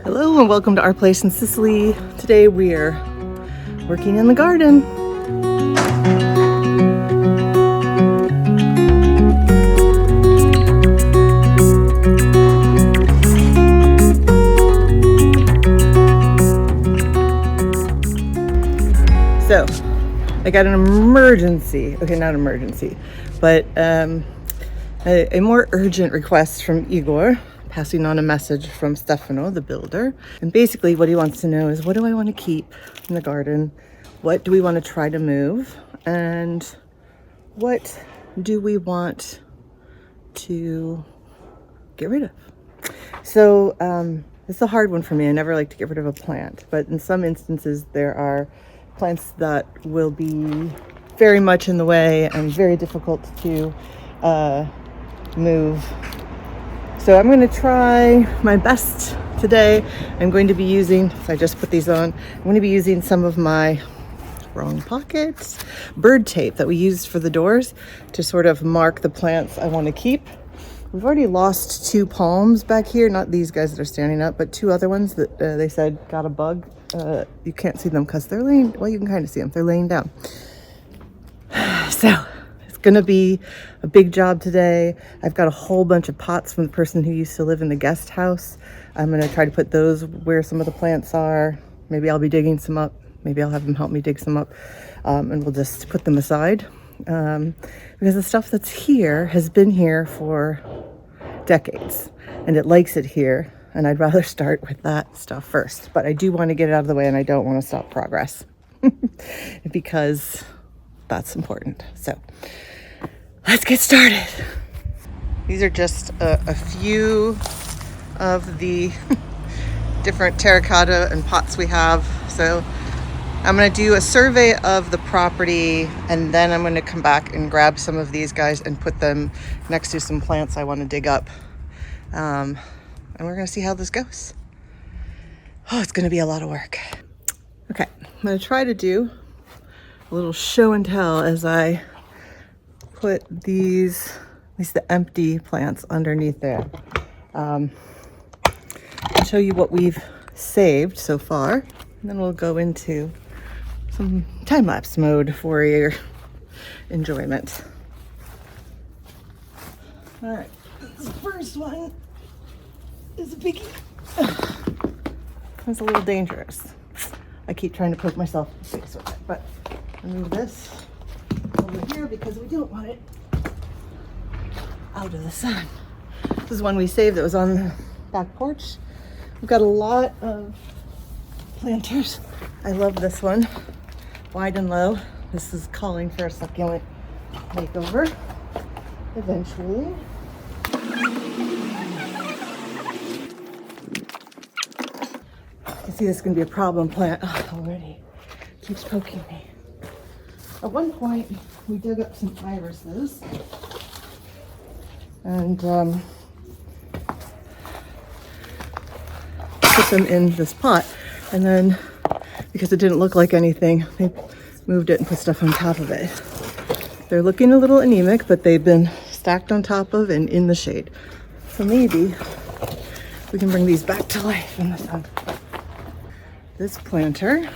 Hello and welcome to our place in Sicily. Today we are working in the garden. So I got an emergency, okay, not emergency, but a more urgent request from Igor, passing on a message from Stefano, the builder. And basically what he wants to know is, what do I want to keep in the garden? What do we want to try to move? And what do we want to get rid of? So it's a hard one for me. I never like to get rid of a plant, but in some instances there are plants that will be very much in the way and very difficult to move. So I'm going to try my best today. I'm going to be using, so I just put these on, I'm going to be using some of my wrong pockets bird tape that we used for the doors to sort of mark the plants I want to keep. We've already lost 2 palms back here, not these guys that are standing up, but 2 other ones that they said got a bug. You can't see them because they're laying, well, you can kind of see them, they're laying down. So it's gonna be a big job today. I've got a whole bunch of pots from the person who used to live in the guest house. I'm gonna try to put those where some of the plants are. Maybe I'll be digging some up. Maybe I'll have them help me dig some up, and we'll just put them aside. Because the stuff that's here has been here for decades and it likes it here, and I'd rather start with that stuff first. But I do want to get it out of the way, and I don't want to stop progress because that's important. So let's get started. These are just a few of the different terracotta and pots we have. So I'm going to do a survey of the property, and then I'm going to come back and grab some of these guys and put them next to some plants I want to dig up. And we're going to see how this goes. Oh, it's going to be a lot of work. Okay, I'm going to try to do a little show and tell as I put these, at least the empty plants, underneath there. I'll show you what we've saved so far, and then we'll go into some time-lapse mode for your enjoyment. All right, this first one is a biggie. It's a little dangerous. I keep trying to poke myself in the face with it, but I'll move this over here because we don't want it out of the sun. This is one we saved that was on the back porch. We've got a lot of planters. I love this one. Wide and low. This is calling for a succulent makeover eventually. You can see this is going to be a problem plant already. Keeps poking me. At one point, we dug up some irises and put them in this pot, and then because it didn't look like anything, they moved it and put stuff on top of it. They're looking a little anemic, but they've been stacked on top of and in the shade. So maybe we can bring these back to life in the sun. This planter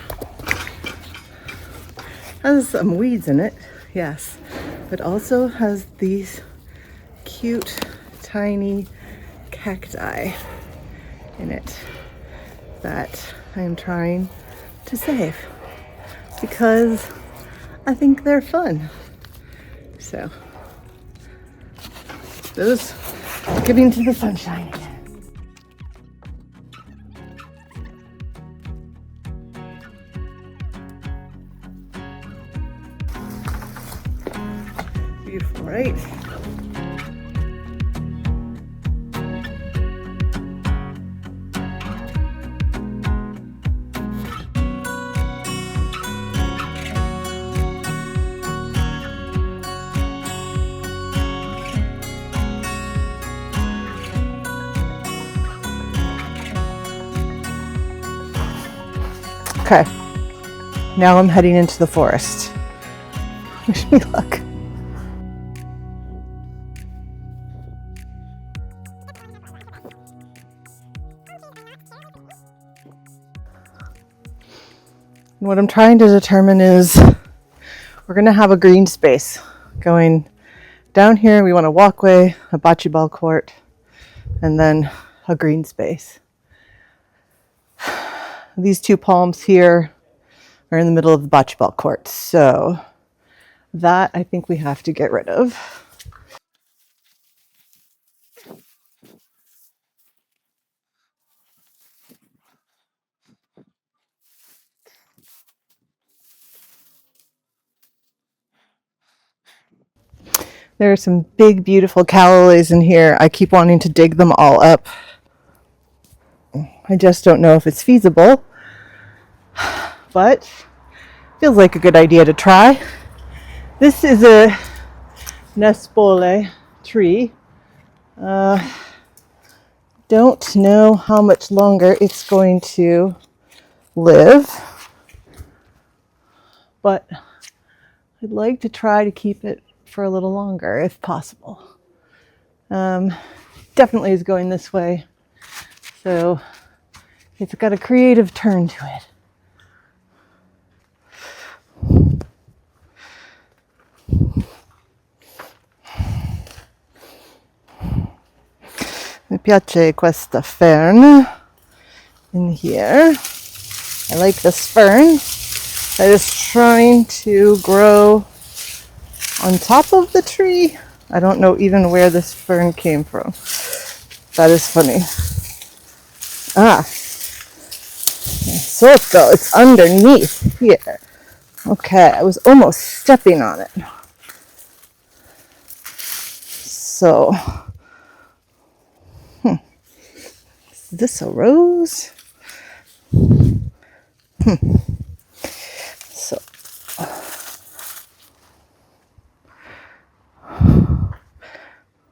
has some weeds in it, yes, but also has these cute, tiny cacti in it that I am trying to save because I think they're fun. So those are getting to the sunshine again. Beautiful, right? Okay, now I'm heading into the forest. Wish me luck. And what I'm trying to determine is we're going to have a green space going down here. We want a walkway, a bocce ball court, and then a green space. These two palms here are in the middle of the bocce ball court. So that I think we have to get rid of. There are some big, beautiful calla lilies in here. I keep wanting to dig them all up. I just don't know if it's feasible, but feels like a good idea to try. This is a Nespole tree. Don't know how much longer it's going to live, but I'd like to try to keep it for a little longer if possible. Definitely is going this way, so it's got a creative turn to it. Mi piace questa fern in here. I like this fern that is trying to grow on top of the tree. I don't know even where this fern came from. That is funny. Sotto, it's underneath here. Okay, I was almost stepping on it. So, is this a rose?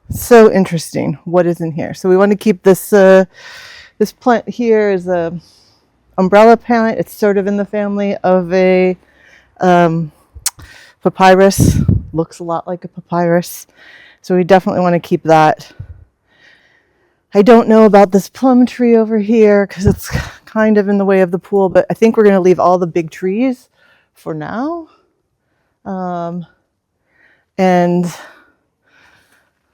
So interesting. What is in here? So we want to keep this this plant here is a umbrella plant. It's sort of in the family of a papyrus. Looks a lot like a papyrus. So we definitely want to keep that. I don't know about this plum tree over here because it's kind of in the way of the pool, but I think we're going to leave all the big trees for now. And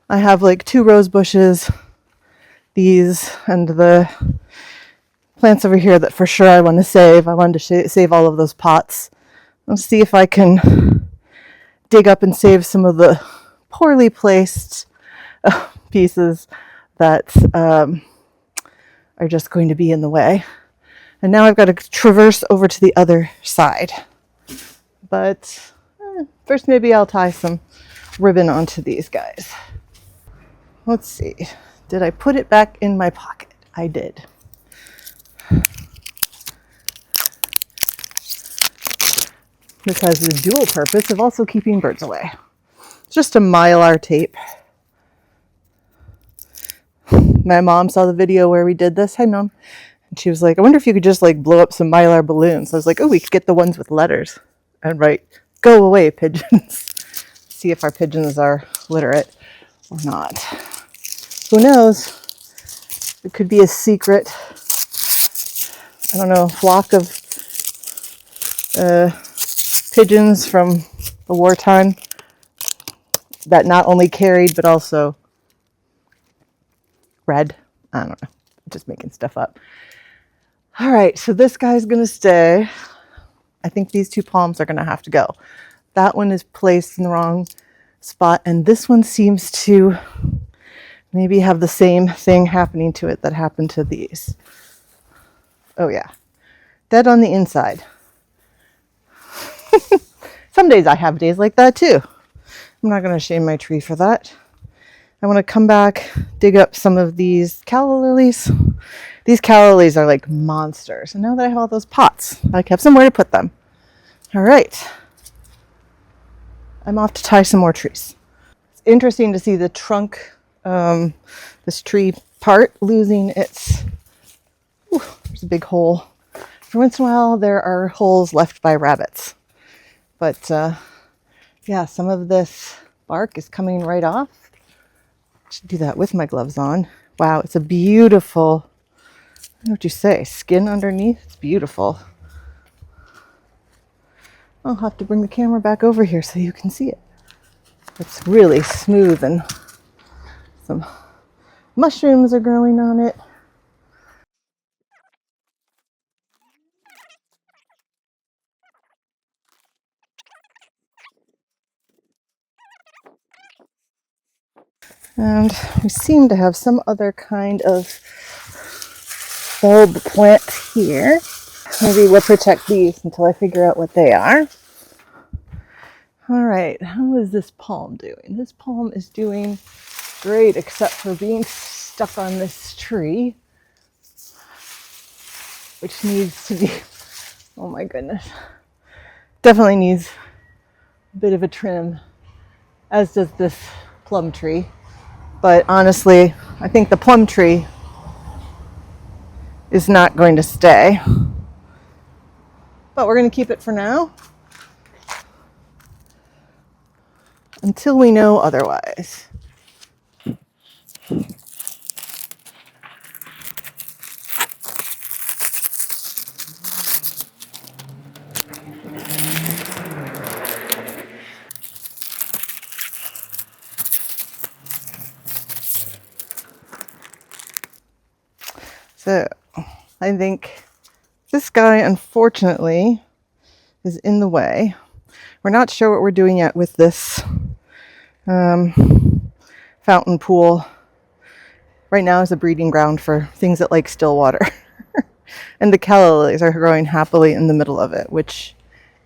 I have like 2 rose bushes, these, and the plants over here that for sure I want to save. I wanted to save all of those pots. Let's see if I can dig up and save some of the poorly placed pieces that are just going to be in the way. And now I've got to traverse over to the other side. But first maybe I'll tie some ribbon onto these guys. Let's see. Did I put it back in my pocket? I did. This has the dual purpose of also keeping birds away. It's just a Mylar tape. My mom saw the video where we did this. Hi, Mom. And she was like, I wonder if you could just like blow up some Mylar balloons. I was like, oh, we could get the ones with letters and write, go away, pigeons. See if our pigeons are literate or not. Who knows? It could be a secret, I don't know, flock of pigeons from the wartime that not only carried but also read. I don't know. I'm just making stuff up. All right, so this guy's going to stay. I think these 2 palms are going to have to go. That one is placed in the wrong spot, and this one seems to maybe have the same thing happening to it that happened to these. Oh yeah, dead on the inside. Some days I have days like that too. I'm not going to shame my tree for that. I want to come back, dig up some of these calla lilies. These calla lilies are like monsters. And now that I have all those pots, I have somewhere to put them. All right. I'm off to tie some more trees. It's interesting to see the trunk, this tree part losing its, there's a big hole. Every once in a while there are holes left by rabbits. But yeah, some of this bark is coming right off. I should do that with my gloves on. Wow, it's a beautiful, I don't know what you say, skin underneath. It's beautiful. I'll have to bring the camera back over here so you can see it. It's really smooth and some mushrooms are growing on it. And we seem to have some other kind of bulb plant here. Maybe we'll protect these until I figure out what they are. All right, how is this palm doing? This palm is doing great, except for being stuck on this tree, which needs to be, oh my goodness, definitely needs a bit of a trim, as does this plum tree. But honestly, I think the plum tree is not going to stay. But we're going to keep it for now until we know otherwise. So I think this guy, unfortunately, is in the way. We're not sure what we're doing yet with this fountain pool. Right now is a breeding ground for things that like still water. And the calla lilies are growing happily in the middle of it, which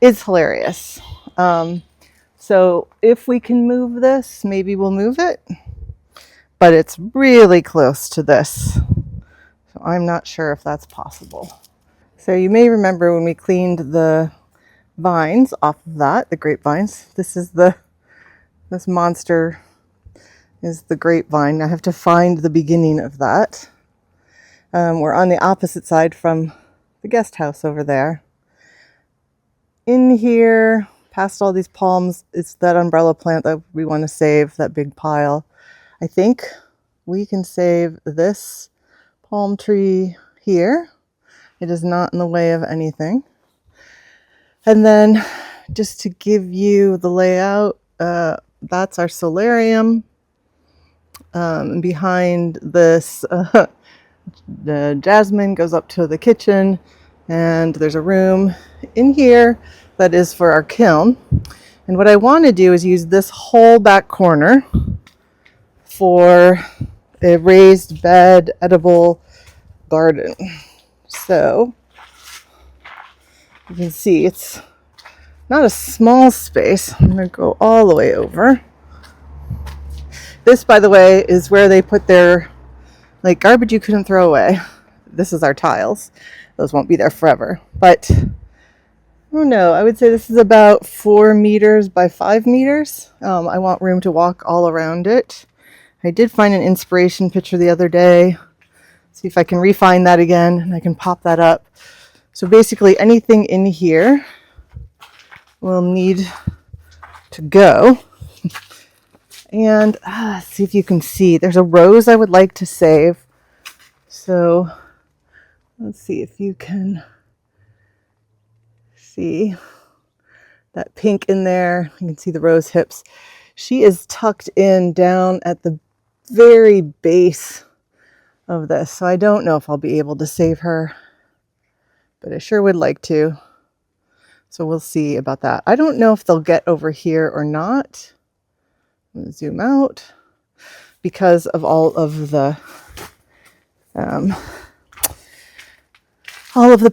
is hilarious. So if we can move this, maybe we'll move it. But it's really close to this. So I'm not sure if that's possible. So you may remember when we cleaned the vines off of that, the grapevines. This monster is the grapevine. I have to find the beginning of that. We're on the opposite side from the guest house over there. In here, past all these palms, it's that umbrella plant that we want to save, that big pile. I think we can save this palm tree here. It is not in the way of anything. And then just to give you the layout, that's our solarium. Behind this, the jasmine goes up to the kitchen, and there's a room in here that is for our kiln. And what I want to do is use this whole back corner for a raised bed edible garden. So you can see it's not a small space. I'm going to go all the way over. This, by the way, is where they put their garbage you couldn't throw away. This is our tiles. Those won't be there forever. But I don't know. I would say this is about 4 meters by 5 meters. I want room to walk all around it. I did find an inspiration picture the other day. See if I can refine that again and I can pop that up. So basically anything in here will need to go. And see if you can see. There's a rose I would like to save. So let's see if you can see that pink in there. You can see the rose hips. She is tucked in down at the very base of this. So I don't know if I'll be able to save her, but I sure would like to. So we'll see about that. I don't know if they'll get over here or not. I'm going to zoom out because of all of the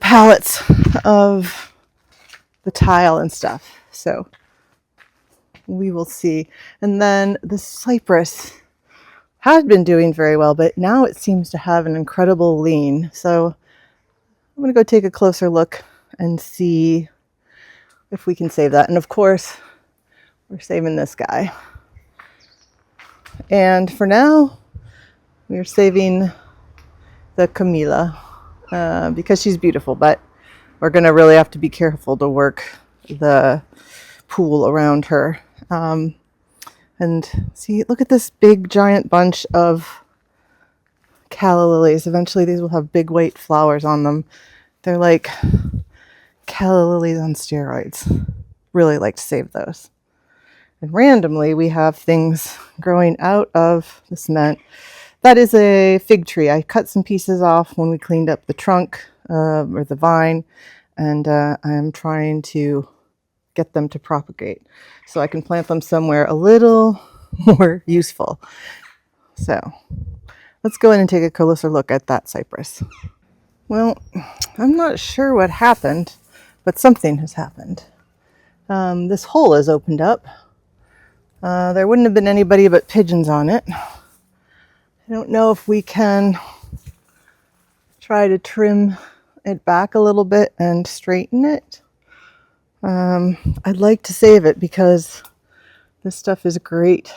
pallets of the tile and stuff. So we will see. And then the cypress had been doing very well, but now it seems to have an incredible lean. So I'm going to go take a closer look and see if we can save that. And of course, we're saving this guy. And for now, we're saving the Camilla because she's beautiful, but we're going to really have to be careful to work the pool around her. And see, look at this big giant bunch of calla lilies. Eventually these will have big white flowers on them. They're like calla lilies on steroids. really like to save those. And randomly, we have things growing out of the cement. That is a fig tree. I cut some pieces off when we cleaned up the trunk or the vine, and I'm trying to get them to propagate so I can plant them somewhere a little more useful. So let's go in and take a closer look at that cypress. Well, I'm not sure what happened, but something has happened. This hole has opened up. There wouldn't have been anybody but pigeons on it. I don't know if we can try to trim it back a little bit and straighten it. I'd like to save it because this stuff is great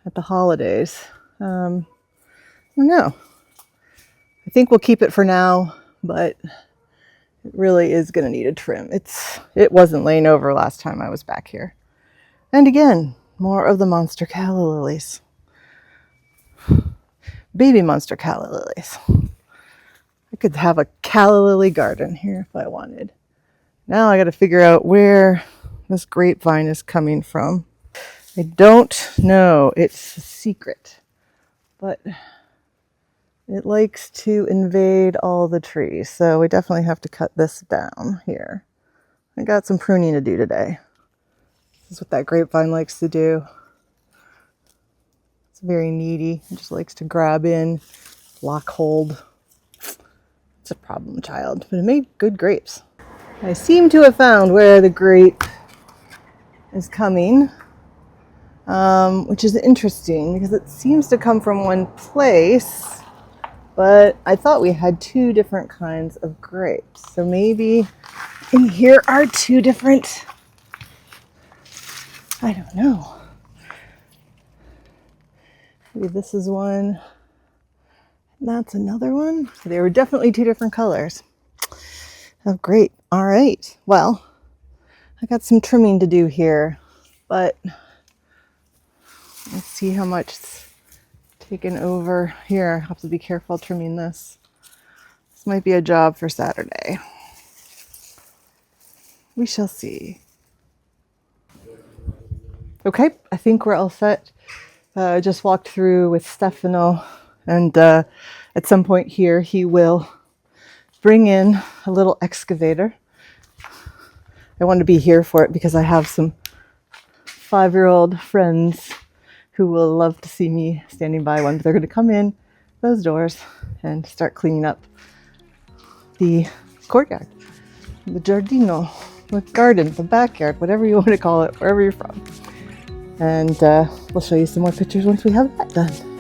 at the holidays. I don't know. I think we'll keep it for now, but it really is going to need a trim. It wasn't laying over last time I was back here. And again, more of the monster calla lilies. Baby monster calla lilies. I could have a calla lily garden here if I wanted. Now I got to figure out where this grapevine is coming from. I don't know. It's a secret. But it likes to invade all the trees. So we definitely have to cut this down here. I got some pruning to do today. This is what that grapevine likes to do. It's very needy. It just likes to grab in, lock hold. It's a problem child, but it made good grapes. I seem to have found where the grape is coming, which is interesting because it seems to come from one place, but I thought we had two different kinds of grapes. So maybe in here are two different, I don't know. Maybe this is one, and that's another one. They were definitely two different colors. Oh, great. All right. Well, I got some trimming to do here, but let's see how much it's taken over here. I have to be careful trimming this. This might be a job for Saturday. We shall see. Okay, I think we're all set. Just walked through with Stefano, and at some point here he will bring in a little excavator. I want to be here for it because I have some 5-year-old friends who will love to see me standing by one. But they're going to come in those doors and start cleaning up the courtyard, the giardino, the garden, the backyard, whatever you want to call it, wherever you're from. And we'll show you some more pictures once we have that done.